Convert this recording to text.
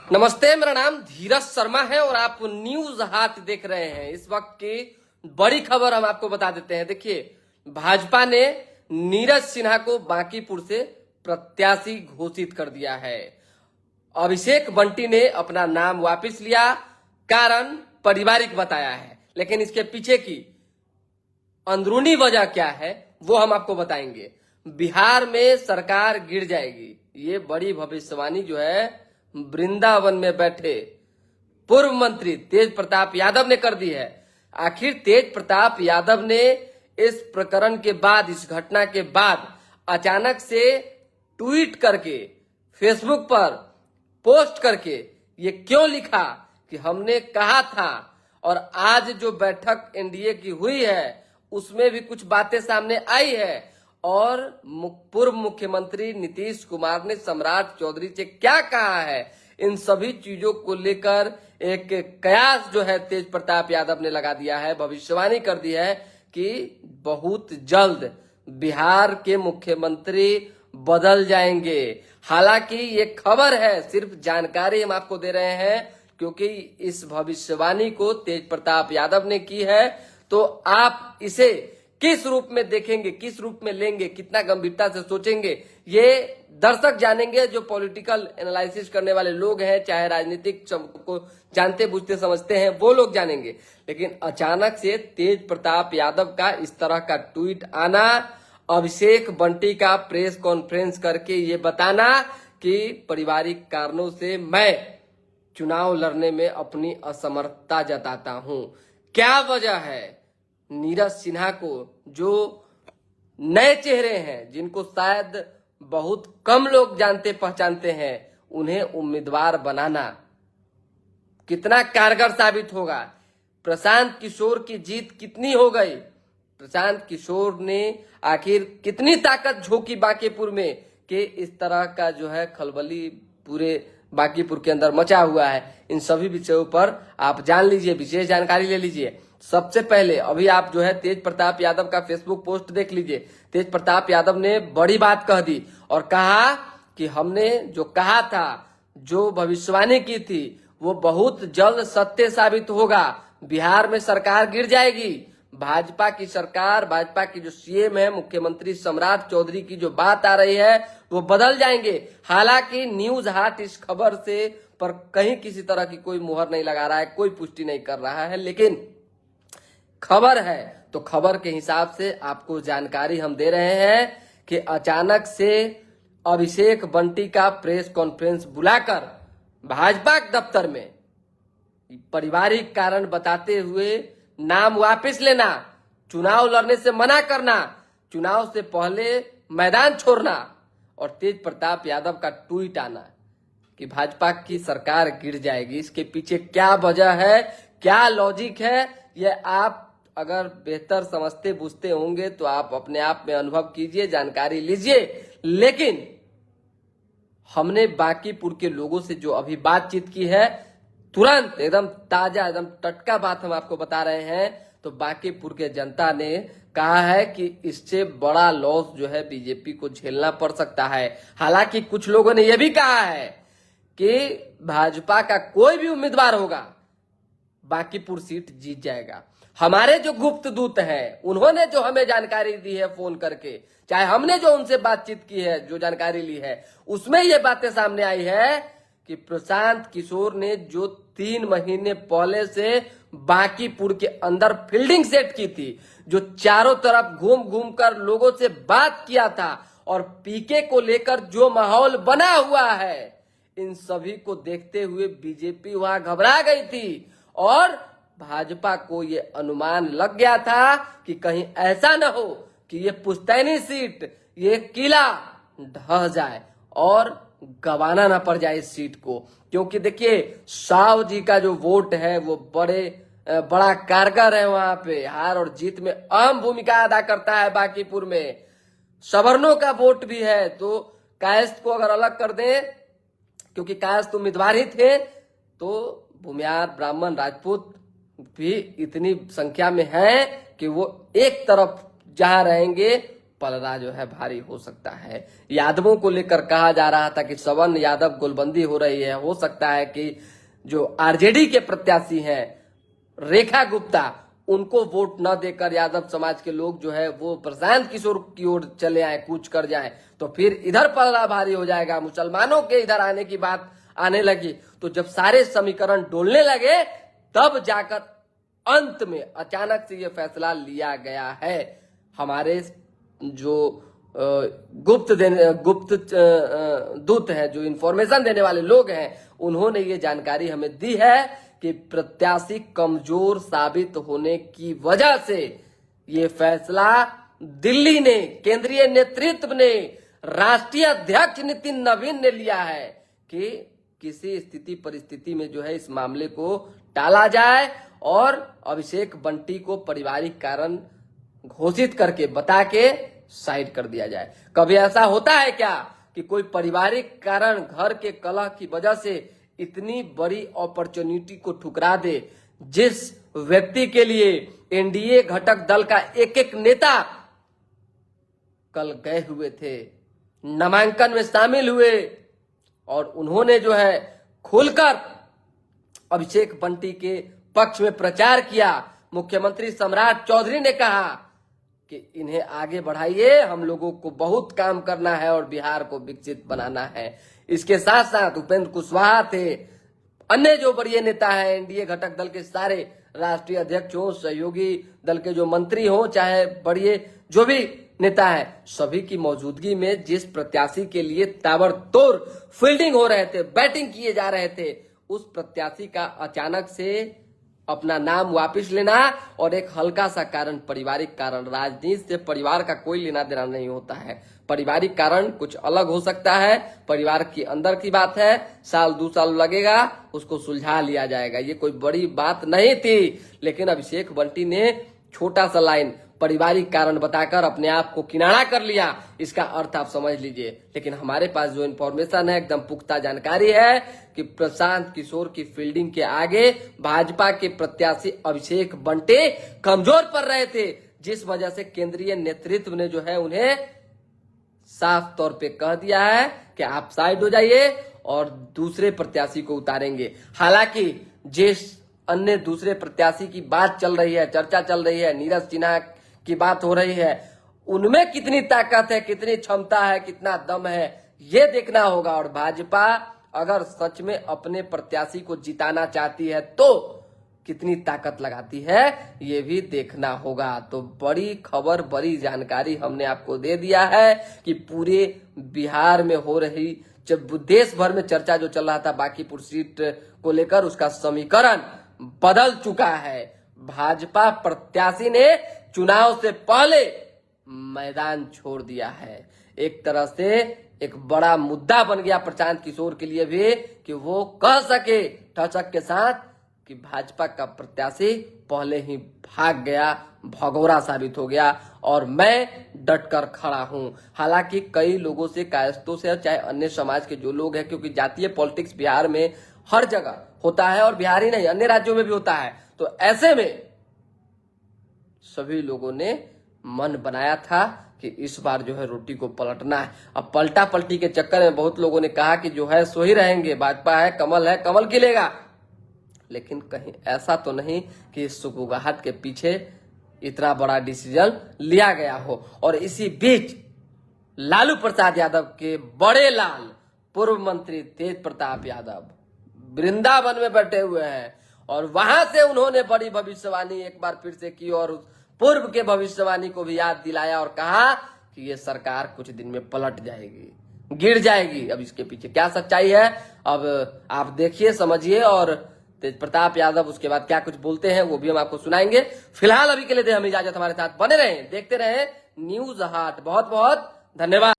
नमस्ते, मेरा नाम धीरज शर्मा है और आप न्यूज हाट देख रहे हैं। इस वक्त की बड़ी खबर हम आपको बता देते हैं। देखिए, भाजपा ने नीरज सिन्हा को बांकीपुर से प्रत्याशी घोषित कर दिया है। अभिषेक बंटी ने अपना नाम वापस लिया, कारण पारिवारिक बताया है, लेकिन इसके पीछे की अंदरूनी वजह क्या है वो हम आपको बताएंगे। बिहार में सरकार गिर जाएगी, ये बड़ी भविष्यवाणी जो है वृंदावन में बैठे पूर्व मंत्री तेज प्रताप यादव ने कर दी है। आखिर तेज प्रताप यादव ने इस प्रकरण के बाद, इस घटना के बाद अचानक से ट्वीट करके, फेसबुक पर पोस्ट करके ये क्यों लिखा कि हमने कहा था। और आज जो बैठक एनडीए की हुई है उसमें भी कुछ बातें सामने आई है और पूर्व मुख्यमंत्री नीतीश कुमार ने सम्राट चौधरी से क्या कहा है, इन सभी चीजों को लेकर एक कयास जो है तेज प्रताप यादव ने लगा दिया है। भविष्यवाणी कर दी है कि बहुत जल्द बिहार के मुख्यमंत्री बदल जाएंगे। हालांकि ये खबर है, सिर्फ जानकारी हम आपको दे रहे हैं, क्योंकि इस भविष्यवाणी को तेज प्रताप यादव ने की है। तो आप इसे किस रूप में देखेंगे, किस रूप में लेंगे, कितना गंभीरता से सोचेंगे, ये दर्शक जानेंगे। जो पॉलिटिकल एनालिसिस करने वाले लोग हैं, चाहे राजनीतिक को जानते बुझते समझते हैं, वो लोग जानेंगे। लेकिन अचानक से तेज प्रताप यादव का इस तरह का ट्वीट आना, अभिषेक बंटी का प्रेस कॉन्फ्रेंस करके ये बताना कि पारिवारिक कारणों से मैं चुनाव लड़ने में अपनी असमर्थता जताता हूं। क्या वजह है नीरज सिन्हा को, जो नए चेहरे हैं, जिनको शायद बहुत कम लोग जानते पहचानते हैं, उन्हें उम्मीदवार बनाना कितना कारगर साबित होगा। प्रशांत किशोर की जीत कितनी हो गई, प्रशांत किशोर ने आखिर कितनी ताकत झोंकी बांकीपुर में कि इस तरह का जो है खलबली पूरे बांकीपुर के अंदर मचा हुआ है। इन सभी विषयों पर आप जान लीजिए, विशेष जानकारी ले लीजिए। सबसे पहले अभी आप जो है तेज प्रताप यादव का फेसबुक पोस्ट देख लीजिए। तेज प्रताप यादव ने बड़ी बात कह दी और कहा कि हमने जो कहा था, जो भविष्यवाणी की थी, वो बहुत जल्द सत्य साबित होगा। बिहार में सरकार गिर जाएगी, भाजपा की सरकार, भाजपा की जो सीएम है मुख्यमंत्री सम्राट चौधरी की जो बात आ रही है वो बदल जाएंगे। हालांकि न्यूज हाट इस खबर से पर कहीं किसी तरह की कोई मुहर नहीं लगा रहा है, कोई पुष्टि नहीं कर रहा है, लेकिन खबर है तो खबर के हिसाब से आपको जानकारी हम दे रहे हैं कि अचानक से अभिषेक बंटी का प्रेस कॉन्फ्रेंस बुलाकर भाजपा दफ्तर में पारिवारिक कारण बताते हुए नाम वापस लेना, चुनाव लड़ने से मना करना, चुनाव से पहले मैदान छोड़ना और तेज प्रताप यादव का ट्वीट आना कि भाजपा की सरकार गिर जाएगी। इसके पीछे क्या वजह है, क्या लॉजिक है, ये आप अगर बेहतर समझते बुझते होंगे तो आप अपने आप में अनुभव कीजिए, जानकारी लीजिए। लेकिन हमने बांकीपुर के लोगों से जो अभी बातचीत की है, तुरंत एकदम ताजा, एकदम टटका बात हम आपको बता रहे हैं। तो बांकीपुर के जनता ने कहा है कि इससे बड़ा लॉस जो है बीजेपी को झेलना पड़ सकता है। हालांकि कुछ लोगों ने यह भी कहा है कि भाजपा का कोई भी उम्मीदवार होगा बांकीपुर सीट जीत जाएगा। हमारे जो गुप्त दूत हैं, उन्होंने जो हमें जानकारी दी है फोन करके, चाहे हमने जो उनसे बातचीत की है, जो जानकारी ली है, उसमें ये बातें सामने आई है कि प्रशांत किशोर ने जो 3 महीने पहले से बांकीपुर के अंदर फील्डिंग सेट की थी, जो चारों तरफ घूम घूम कर लोगों से बात किया था और पीके को लेकर जो माहौल बना हुआ है, इन सभी को देखते हुए बीजेपी वहां घबरा गई थी और भाजपा को ये अनुमान लग गया था कि कहीं ऐसा न हो कि ये पुश्तैनी सीट, ये किला ढह जाए और गवाना ना पड़ जाए इस सीट को। क्योंकि देखिए, साव जी का जो वोट है वो बड़ा कारगर है, वहां पे हार और जीत में अहम भूमिका अदा करता है। बांकीपुर में सवर्णों का वोट भी है, तो कायस्थ को अगर अलग कर दें, क्योंकि कायस्थ उम्मीदवार ही थे, तो भूमियार, ब्राह्मण, राजपूत भी इतनी संख्या में हैं कि वो एक तरफ जहां रहेंगे पलड़ा जो है भारी हो सकता है। यादवों को लेकर कहा जा रहा था कि श्रवण यादव गोलबंदी हो रही है, हो सकता है कि जो आरजेडी के प्रत्याशी हैं रेखा गुप्ता, उनको वोट न देकर यादव समाज के लोग जो है वो प्रशांत किशोर की ओर चले आए, कूच कर जाएं, तो फिर इधर पलड़ा भारी हो जाएगा। मुसलमानों के इधर आने की बात आने लगी, तो जब सारे समीकरण डोलने लगे तब जाकर अंत में अचानक से ये फैसला लिया गया है। हमारे जो गुप्त दूत हैं, जो इंफॉर्मेशन देने वाले लोग हैं, उन्होंने ये जानकारी हमें दी है कि प्रत्याशी कमजोर साबित होने की वजह से ये फैसला दिल्ली ने, केंद्रीय नेतृत्व ने, राष्ट्रीय अध्यक्ष नितिन नवीन ने लिया है कि किसी स्थिति परिस्थिति में जो है इस मामले को टाला जाए और अभिषेक बंटी को पारिवारिक कारण घोषित करके बता के साइड कर दिया जाए। कभी ऐसा होता है क्या कि कोई पारिवारिक कारण, घर के कलह की वजह से इतनी बड़ी अपॉर्चुनिटी को ठुकरा दे, जिस व्यक्ति के लिए एनडीए घटक दल का एक एक नेता कल गए हुए थे, नामांकन में शामिल हुए और उन्होंने जो है खुलकर अभिषेक बंटी के पक्ष में प्रचार किया। मुख्यमंत्री सम्राट चौधरी ने कहा कि इन्हें आगे बढ़ाइए, हम लोगों को बहुत काम करना है और बिहार को विकसित बनाना है। इसके साथ साथ उपेंद्र कुशवाहा थे, अन्य जो बड़े नेता हैं, एनडीए घटक दल के सारे राष्ट्रीय अध्यक्ष हो, सहयोगी दल के जो मंत्री हो, चाहे बड़े जो भी नेता है, सभी की मौजूदगी में जिस प्रत्याशी के लिए ताबड़तोड़ फील्डिंग हो रहे थे, बैटिंग किए जा रहे थे, उस प्रत्याशी का अचानक से अपना नाम वापस लेना और एक हल्का सा कारण, पारिवारिक कारण, राजनीति से परिवार का कोई लेना देना नहीं होता है। पारिवारिक कारण कुछ अलग हो सकता है, परिवार के अंदर की बात है, साल 2 साल लगेगा, उसको सुलझा लिया जाएगा, ये कोई बड़ी बात नहीं थी। लेकिन अभिषेक बंटी ने छोटा सा लाइन पारिवारिक कारण बताकर अपने आप को किनारा कर लिया, इसका अर्थ आप समझ लीजिए। लेकिन हमारे पास जो इन्फॉर्मेशन है, एकदम पुख्ता जानकारी है कि प्रशांत किशोर की फील्डिंग के आगे भाजपा के प्रत्याशी अभिषेक बंटी कमजोर पड़ रहे थे, जिस वजह से केंद्रीय नेतृत्व ने जो है उन्हें साफ तौर पे कह दिया है कि आप साइड हो जाइए और दूसरे प्रत्याशी को उतारेंगे। हालांकि जिस अन्य दूसरे प्रत्याशी की बात चल रही है, चर्चा चल रही है, नीरज सिन्हा की बात हो रही है, उनमें कितनी ताकत है, कितनी क्षमता है, कितना दम है, ये देखना होगा। और भाजपा अगर सच में अपने प्रत्याशी को जिताना चाहती है तो कितनी ताकत लगाती है, ये भी देखना होगा। तो बड़ी खबर, बड़ी जानकारी हमने आपको दे दिया है कि पूरे बिहार में हो रही, जब देश भर में चर्चा जो चल रहा था बांकीपुर सीट को लेकर, उसका समीकरण बदल चुका है। भाजपा प्रत्याशी ने चुनाव से पहले मैदान छोड़ दिया है। एक तरह से एक बड़ा मुद्दा बन गया प्रशांत किशोर के लिए भी कि वो कह सके ठचक के साथ कि भाजपा का प्रत्याशी पहले ही भाग गया, भगोरा साबित हो गया और मैं डटकर खड़ा हूं। हालांकि कई लोगों से, कायस्थों से, चाहे अन्य समाज के जो लोग हैं, क्योंकि जातीय पॉलिटिक्स बिहार में हर जगह होता है और बिहार ही नहीं अन्य राज्यों में भी होता है, तो ऐसे में सभी लोगों ने मन बनाया था कि इस बार जो है रोटी को पलटना है। अब पलटा पलटी के चक्कर में बहुत लोगों ने कहा कि जो है सो ही रहेंगे, भाजपा है, कमल खिलेगा। लेकिन कहीं ऐसा तो नहीं कि इस सुगबुगाहट के पीछे इतना बड़ा डिसीजन लिया गया हो। और इसी बीच लालू प्रसाद यादव के बड़े लाल पूर्व मंत्री तेज प्रताप यादव वृंदावन में बैठे हुए हैं और वहां से उन्होंने बड़ी भविष्यवाणी एक बार फिर से की और पूर्व के भविष्यवाणी को भी याद दिलाया और कहा कि ये सरकार कुछ दिन में पलट जाएगी, गिर जाएगी। अब इसके पीछे क्या सच्चाई है, अब आप देखिए, समझिए और तेज प्रताप यादव उसके बाद क्या कुछ बोलते हैं वो भी हम आपको सुनाएंगे। फिलहाल अभी के लिए दे हम इजाजत, हमारे साथ बने रहें, देखते रहें न्यूज हाट। बहुत बहुत धन्यवाद।